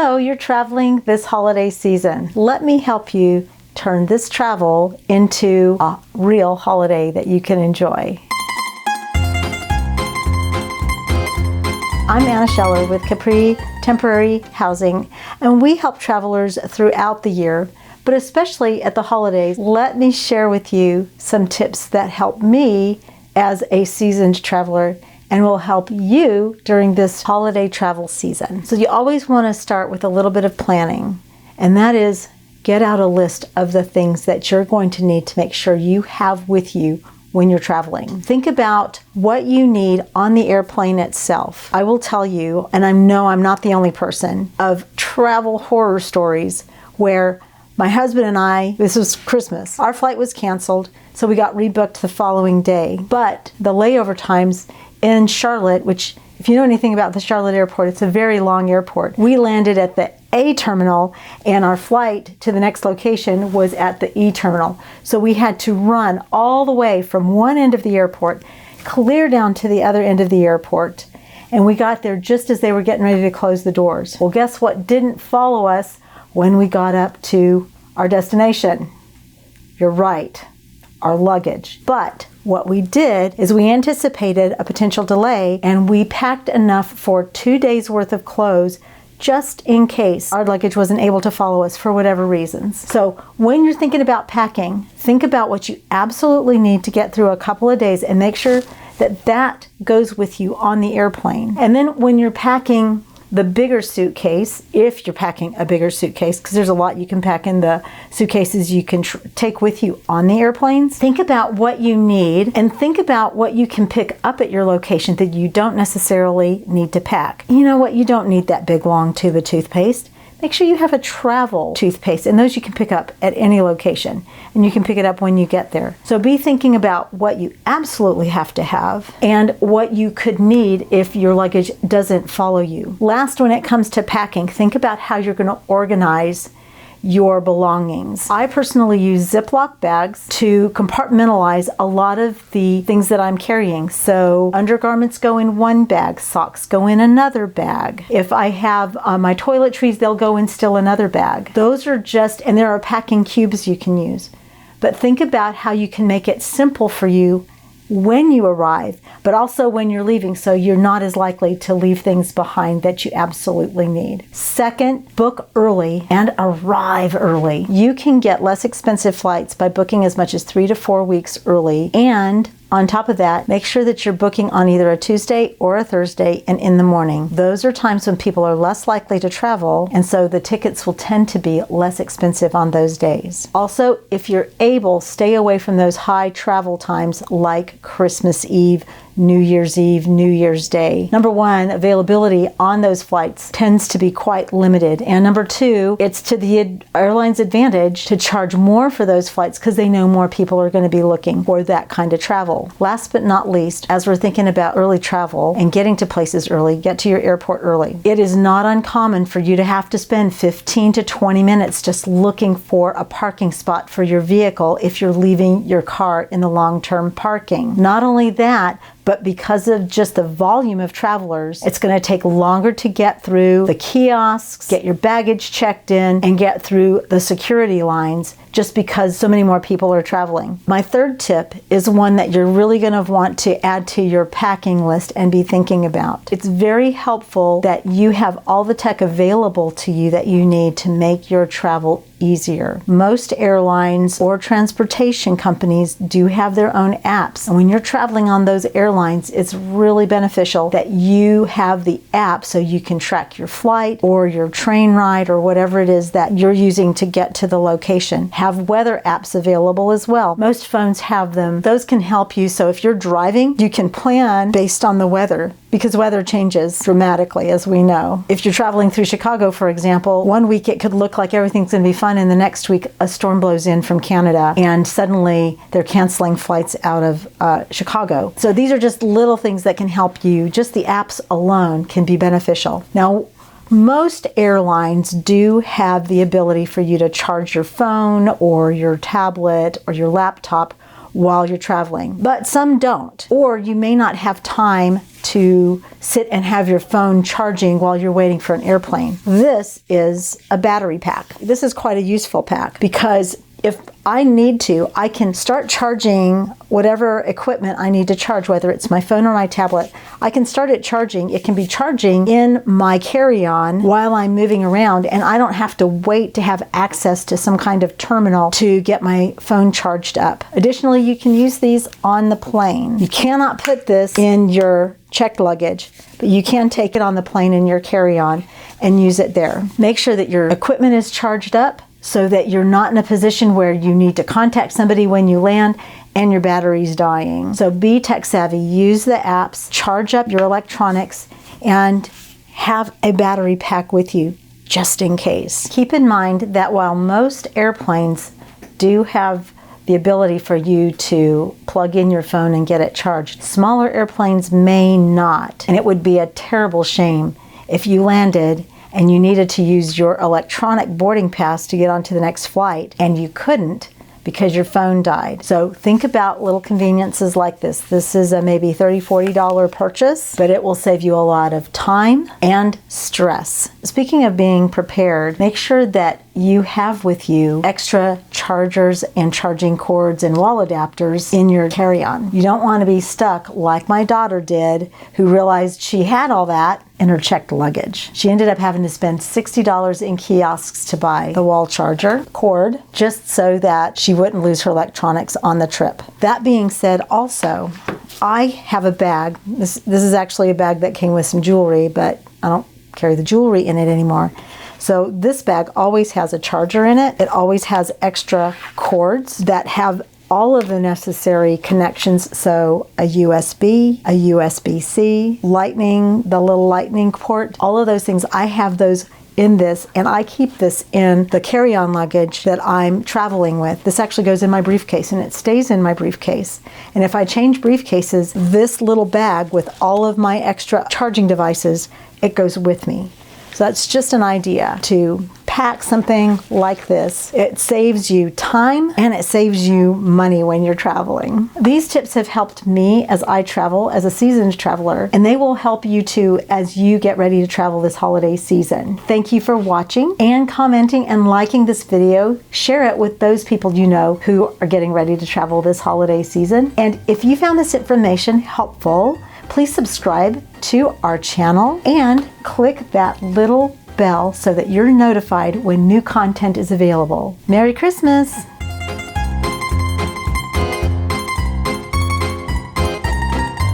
So you're traveling this holiday season. Let me help you turn this travel into a real holiday that you can enjoy. I'm Anna Scheller with Capri Temporary Housing, and we help travelers throughout the year, but especially at the holidays. Let me share with you some tips that help me as a seasoned traveler and will help you during this holiday travel season. So you always want to start with a little bit of planning, and that is get out a list of the things that you're going to need to make sure you have with you when you're traveling. Think about what you need on the airplane itself. I will tell you, and I know I'm not the only person, of travel horror stories where my husband and I, this was Christmas, our flight was canceled, so we got rebooked the following day. But the layover times in Charlotte, which if you know anything about the Charlotte airport, it's a very long airport. We landed at the A terminal and our flight to the next location was at the E terminal. So we had to run all the way from one end of the airport, clear down to the other end of the airport. And we got there just as they were getting ready to close the doors. Well, guess what didn't follow us when we got up to our destination? You're right, our luggage. But what we did is we anticipated a potential delay and we packed enough for 2 days worth of clothes just in case our luggage wasn't able to follow us for whatever reasons. So when you're thinking about packing, think about what you absolutely need to get through a couple of days and make sure that that goes with you on the airplane. And then when you're packing the bigger suitcase, if you're packing a bigger suitcase, because there's a lot you can pack in the suitcases you can take with you on the airplanes, think about what you need and think about what you can pick up at your location that you don't necessarily need to pack. You know what? You don't need that big long tube of toothpaste. Make sure you have a travel toothpaste, and those you can pick up at any location, and you can pick it up when you get there. So be thinking about what you absolutely have to have and what you could need if your luggage doesn't follow you. Last, when it comes to packing, think about how you're going to organize your belongings. I personally use Ziploc bags to compartmentalize a lot of the things that I'm carrying. So undergarments go in one bag, socks go in another bag. If I have my toiletries, they'll go in still another bag. Those are just, and there are packing cubes you can use. But think about how you can make it simple for you when you arrive, but also when you're leaving, so you're not as likely to leave things behind that you absolutely need. Second, book early and arrive early. You can get less expensive flights by booking as much as 3 to 4 weeks early, and on top of that, make sure that you're booking on either a Tuesday or a Thursday and in the morning. Those are times when people are less likely to travel, and so the tickets will tend to be less expensive on those days. Also, if you're able, stay away from those high travel times like Christmas Eve, New Year's Eve, New Year's Day. Number one, availability on those flights tends to be quite limited. And number two, it's to the airline's advantage to charge more for those flights because they know more people are going to be looking for that kind of travel. Last but not least, as we're thinking about early travel and getting to places early, get to your airport early. It is not uncommon for you to have to spend 15 to 20 minutes just looking for a parking spot for your vehicle if you're leaving your car in the long-term parking. Not only that, but because of just the volume of travelers, it's going to take longer to get through the kiosks, get your baggage checked in, and get through the security lines just because so many more people are traveling. My third tip is one that you're really going to want to add to your packing list and be thinking about. It's very helpful that you have all the tech available to you that you need to make your travel easier. Most airlines or transportation companies do have their own apps. And when you're traveling on those airlines, it's really beneficial that you have the app so you can track your flight or your train ride or whatever it is that you're using to get to the location. Have weather apps available as well. Most phones have them. Those can help you. So if you're driving, you can plan based on the weather, because weather changes dramatically, as we know. If you're traveling through Chicago, for example, one week it could look like everything's going to be fine, and the next week a storm blows in from Canada, and suddenly they're canceling flights out of Chicago. So these are just little things that can help you. Just the apps alone can be beneficial. Now, most airlines do have the ability for you to charge your phone or your tablet or your laptop while you're traveling, but some don't, or you may not have time to sit and have your phone charging while you're waiting for an airplane. This is a battery pack. This is quite a useful pack because if I need to, I can start charging whatever equipment I need to charge, whether it's my phone or my tablet. I can start it charging. It can be charging in my carry-on while I'm moving around, and I don't have to wait to have access to some kind of terminal to get my phone charged up. Additionally, you can use these on the plane. You cannot put this in your checked luggage, but you can take it on the plane in your carry-on and use it there. Make sure that your equipment is charged up so that you're not in a position where you need to contact somebody when you land and your battery's dying. So be tech savvy, use the apps, charge up your electronics, and have a battery pack with you just in case. Keep in mind that while most airplanes do have the ability for you to plug in your phone and get it charged, smaller airplanes may not. And it would be a terrible shame if you landed and you needed to use your electronic boarding pass to get onto the next flight and you couldn't because your phone died. So think about little conveniences like this. This is a maybe $30, $40 purchase, but it will save you a lot of time and stress. Speaking of being prepared, make sure that you have with you extra chargers and charging cords and wall adapters in your carry-on. You don't want to be stuck like my daughter did, who realized she had all that in her checked luggage. She ended up having to spend $60 in kiosks to buy the wall charger cord just so that she wouldn't lose her electronics on the trip. That being said, also, I have a bag. This is actually a bag that came with some jewelry, but I don't carry the jewelry in it anymore. So this bag always has a charger in it. It always has extra cords that have all of the necessary connections. So a USB, a USB-C, lightning, the little lightning port, all of those things. I have those in this, and I keep this in the carry-on luggage that I'm traveling with. This actually goes in my briefcase, and it stays in my briefcase. And if I change briefcases, this little bag with all of my extra charging devices, it goes with me. So that's just an idea to pack something like this. It saves you time and it saves you money when you're traveling. These tips have helped me as I travel as a seasoned traveler, and they will help you too as you get ready to travel this holiday season. Thank you for watching and commenting and liking this video. Share it with those people you know who are getting ready to travel this holiday season. And if you found this information helpful, please subscribe to our channel and click that little bell so that you're notified when new content is available. Merry Christmas!